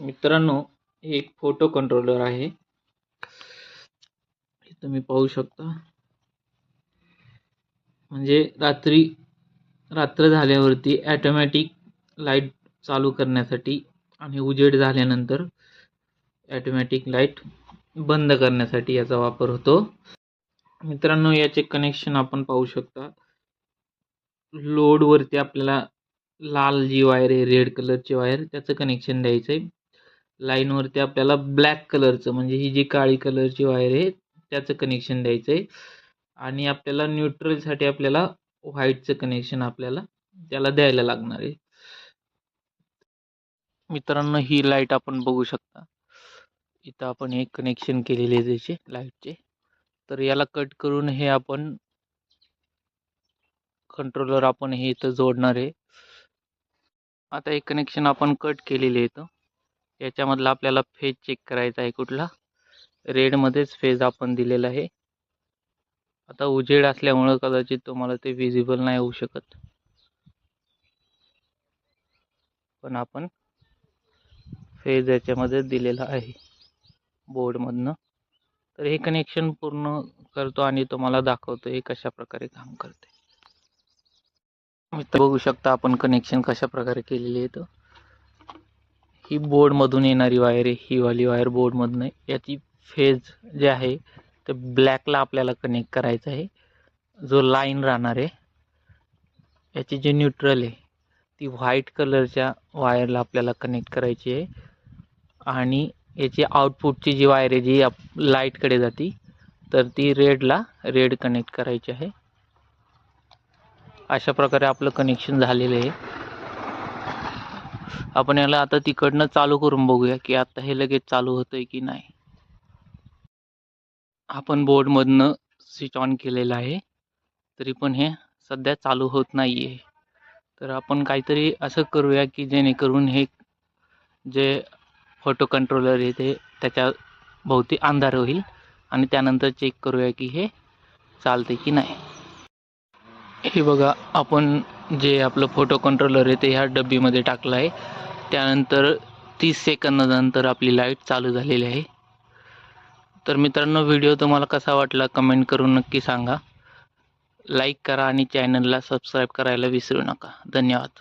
मित्रांनो, हे एक फोटो कंट्रोलर आहे. हे तुम्ही पाहू शकता. म्हणजे रात्र झाल्यावरती ऑटोमॅटिक लाईट चालू करण्यासाठी आणि उजेड झाल्यानंतर ऑटोमॅटिक लाईट बंद करण्यासाठी याचा वापर होतो. मित्रांनो, याचे कनेक्शन आपण पाहू शकता. लोड वरती आपल्याला लाल जी वायर आहे, रेड कलरची वायर, त्याचं कनेक्शन द्यायचं आहे. लाईन वरती आपल्याला ब्लॅक कलरचं म्हणजे ही जी काळी कलरची वायर आहे त्याचं कनेक्शन द्यायचं आहे. आणि आपल्याला न्यूट्रलसाठी आपल्याला व्हाईटचं कनेक्शन आपल्याला त्याला द्यायला लागणार आहे. मित्रांनो, ही लाईट आपण बघू शकता. इथं आपण एक कनेक्शन केलेले आहे त्याचे लाईटचे. तर याला कट करून हे आपण कंट्रोलर आपण हे इथं जोडणार आहे. आता एक कनेक्शन आपण कट केलेले आहे इथं. याच्यामधला आपल्याला फेज चेक करायचा आहे कुठला. रेडमध्येच फेज आपण दिलेला आहे. आता उजेड असल्यामुळे कदाचित तुम्हाला ते विजिबल नाही होऊ शकत, पण आपण फेज याच्यामध्ये दिलेला आहे बोर्डमधनं. तर हे कनेक्शन पूर्ण करतो आणि तुम्हाला दाखवतो हे कशा प्रकारे काम करते. मित्र बघू शकता आपण कनेक्शन कशा प्रकारे केलेली आहे. तर ही बोर्डमधून येणारी वायर आहे, ही वाली वायर बोर्डमधून आहे. याची फेज जे आहे ते ब्लॅकला आपल्याला कनेक्ट करायचं आहे. जो लाईन राहणार आहे याची जी न्यूट्रल आहे ती व्हाईट कलरच्या वायरला आपल्याला कनेक्ट करायची आहे. आणि याची आउटपुटची जी वायर आहे जी लाईटकडे जाती तर ती रेड कनेक्ट करायची आहे. अशा प्रकारे आपलं कनेक्शन झालेलं आहे. आपण याला आता तिकडनं चालू करून बघूया की आता हे लगेच चालू होतंय की नाही. आपण बोर्डमधनं स्विच ऑन केलेलं आहे तरी पण हे सध्या चालू होत नाही आहे. तर आपण काहीतरी असं करूया की जेणेकरून हे जे फोटो कंट्रोलर आहे ते त्याच्या भोवती अंधार होईल आणि त्यानंतर चेक करूया की हे चालते की नाही. हे बघा, आपण जे आपलं फोटो कंट्रोलर आहे ते ह्या डब्बीमध्ये टाकलं आहे. त्यानंतर 30 सेकंदानंतर आपली लाईट चालू झालेली आहे. तर मित्रांनो, व्हिडिओ तुम्हाला कसा वाटला कमेंट करून नक्की सांगा. लाईक करा आणि चॅनलला सबस्क्राईब करायला विसरू नका. धन्यवाद.